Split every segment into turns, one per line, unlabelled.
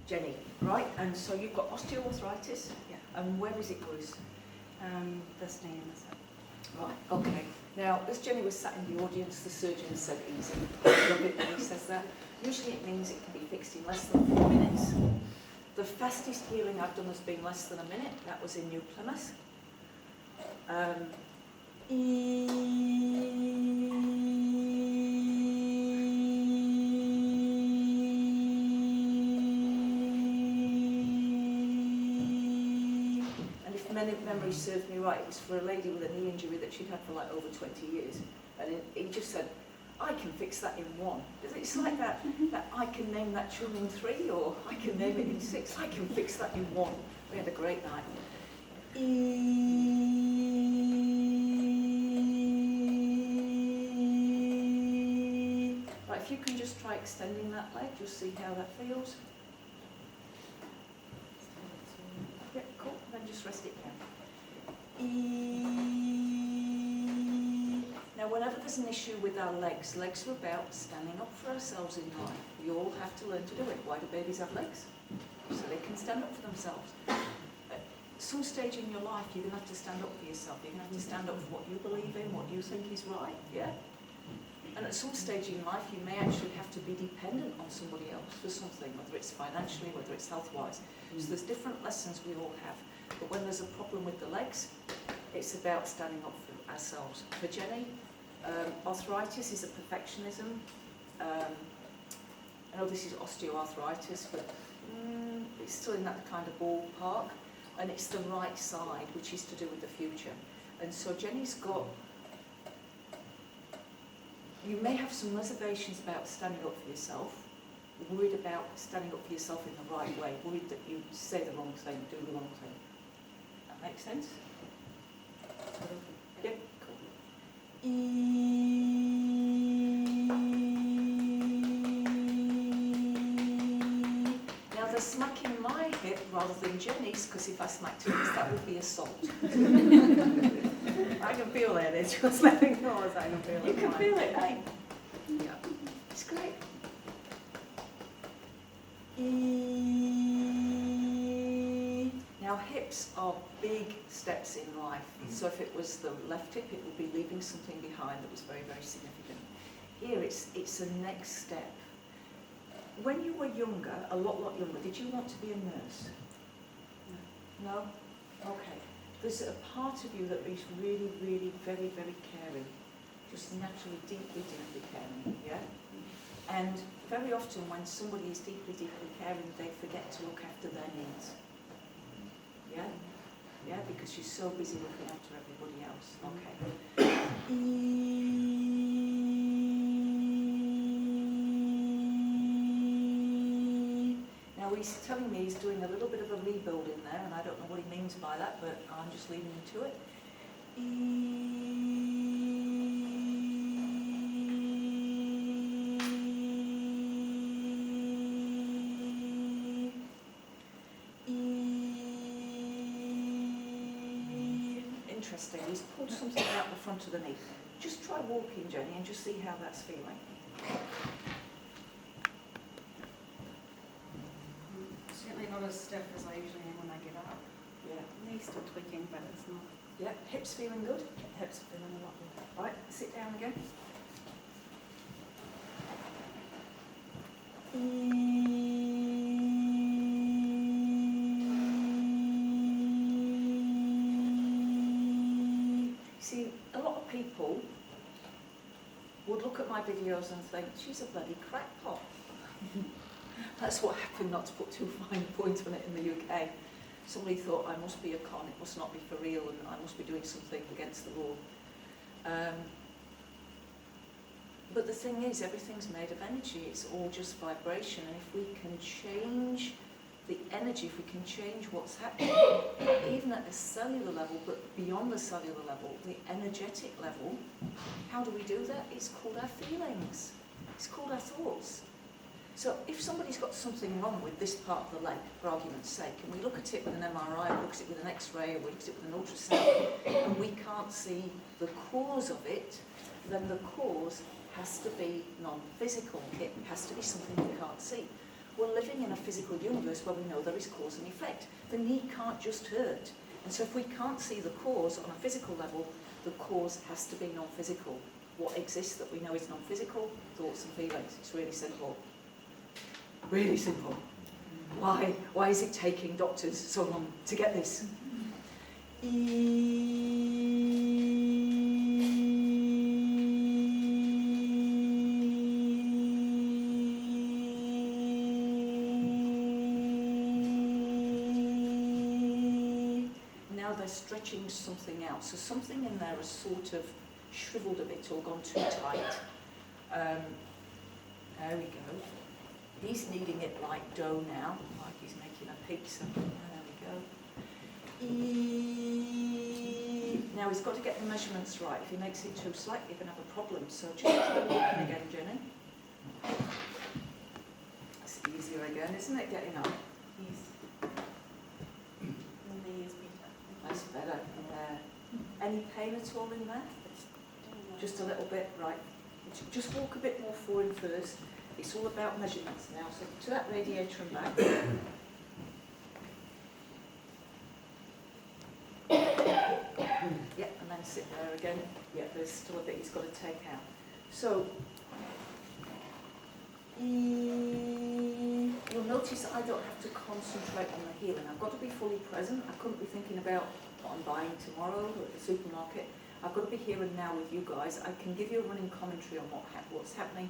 Jenny, right? And so you've got osteoarthritis.
Yeah.
And where is it worse?
This knee and this hip.
Right, okay. Now, as Jenny was sat in the audience, the surgeon said easy. I love it when he says that. Usually it means it can be fixed in less than 4 minutes. The fastest healing I've done has been less than a minute. That was in New Plymouth. Memory serves me right, it was for a lady with a knee injury that she'd had for like over 20 years. And he just said, I can fix that in 1. It's like that I can name that tune in 3, or I can name it in 6. I can fix that in 1. We had a great night. Right, if you can just try extending that leg, just see how that feels. Yeah, cool. Then just rest it down. Now, whenever there's an issue with our legs are about standing up for ourselves in life. We all have to learn to do it. Why do babies have legs? So they can stand up for themselves. At some stage in your life, you're going to have to stand up for yourself. You're going to have to stand up for what you believe in, what you think is right. Yeah? And at some stage in life, you may actually have to be dependent on somebody else for something, whether it's financially, whether it's health-wise. So there's different lessons we all have. But when there's a problem with the legs, it's about standing up for ourselves. For Jenny, arthritis is a perfectionism. I know this is osteoarthritis, but it's still in that kind of ballpark. And it's the right side, which is to do with the future. And so Jenny's got... You may have some reservations about standing up for yourself, worried about standing up for yourself in the right way, worried that you say the wrong thing, do the wrong thing. That makes sense? Yeah, cool. Now they're smacking my hip rather than Jenny's, because if I smacked hers, that would be assault.
I can feel it. It's just let me know as I can feel it.
You can feel it, eh?
Yeah.
It's great. Now hips are big steps in life. So if it was the left hip, it would be leaving something behind that was very, very significant. Here it's a next step. When you were younger, a lot younger, did you want to be a nurse? No? Okay. There's a part of you that is really, really, very, very caring. Just naturally, deeply, deeply caring, yeah? And very often when somebody is deeply, deeply caring, they forget to look after their needs. Yeah? Yeah, because you're so busy looking after everybody else. Okay. Now he's telling me he's doing a little bit of a rebuild in there, and I don't know what he means by that, but I'm just leaving him to it. Interesting. He's pulled something out the front of the knee. Just try walking, Jenny, and just see how that's feeling.
Certainly not as stiff as I usually am when I get up.
Yeah.
Knee's still tweaking, but it's not.
Yeah. Hips feeling good?
Hips are feeling a lot better.
Right. Sit down again. See, a lot of people would look at my videos and think, she's a bloody crackpot. That's what happened, not to put too fine a point on it in the UK. Somebody thought I must be a con, it must not be for real, and I must be doing something against the law. But the thing is, everything's made of energy, it's all just vibration, and if we can change the energy, if we can change what's happening, even at a cellular level, but beyond the cellular level, the energetic level, how do we do that? It's called our feelings. It's called our thoughts. So if somebody's got something wrong with this part of the leg, for argument's sake, and we look at it with an MRI, or look at it with an X-ray, or we look at it with an ultrasound, and we can't see the cause of it, then the cause has to be non-physical. It has to be something we can't see. we're living in a physical universe where we know there is cause and effect. The knee can't just hurt. And so if we can't see the cause on a physical level, the cause has to be non-physical. What exists that we know is non-physical? Thoughts and feelings. It's really simple. Really simple. Why is it taking doctors so long to get this? Now they're stretching something out. So something in there has sort of shriveled a bit or gone too tight. There we go. He's kneading it like dough now, like he's making a pizza. There we go. Now he's got to get the measurements right. If he makes it too slight, you're going to have a problem. So just try walking again, Jenny. That's easier again, isn't it, getting up? That's better. Any pain at all in there? Just a little bit, right. Just walk a bit more forward first. It's all about measurements now. So to that radiator and back. Yeah, and then sit there again. Yeah, there's still a bit he's got to take out. So you'll notice that I don't have to concentrate on the healing. I've got to be fully present. I couldn't be thinking about what I'm buying tomorrow at the supermarket. I've got to be here and now with you guys. I can give you a running commentary on what's happening,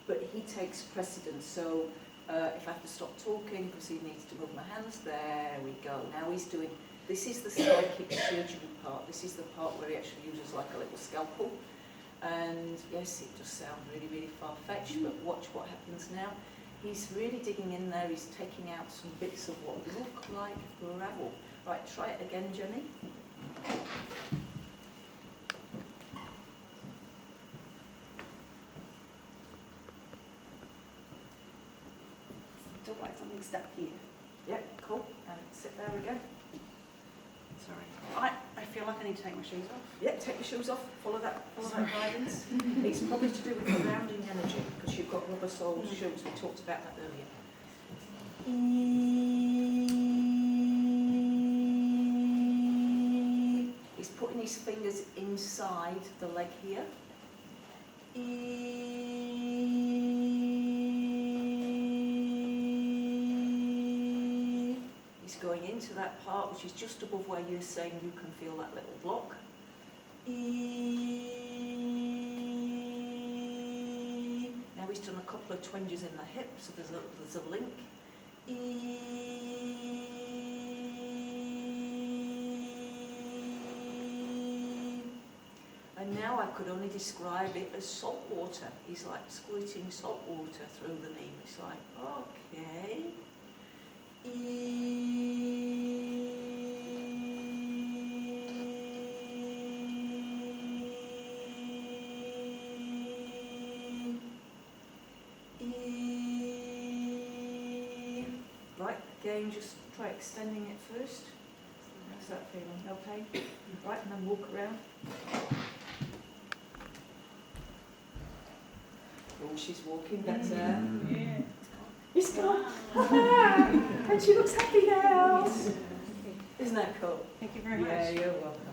but he takes precedence. So if I have to stop talking because he needs to move my hands, there we go. Now he's doing, this is the psychic surgery part. This is the part where he actually uses like a little scalpel. And yes, it does sound really, really far-fetched, but watch what happens now. He's really digging in there. He's taking out some bits of what look like gravel. Right, try it again, Jenny.
Still like something stuck here.
Yeah, cool. And sit there again.
Sorry. I feel like I need to take my shoes off.
Yeah, take your shoes off. Follow that guidance. It's probably to do with grounding energy because you've got rubber soled shoes. We talked about that earlier. He's putting his fingers inside the leg here. He's going into that part which is just above where you're saying you can feel that little block. Now he's done a couple of twinges in the hip, so there's a link. And now I could only describe it as salt water. He's like squirting salt water through the knee. It's like, okay. Right, again, just try extending it first. How's that feeling? Okay? Right, and then walk around. Oh, she's walking, that's her.
Yeah.
It's gone. And she looks happy now. Isn't that cool?
Thank you very much.
Yeah, you're welcome.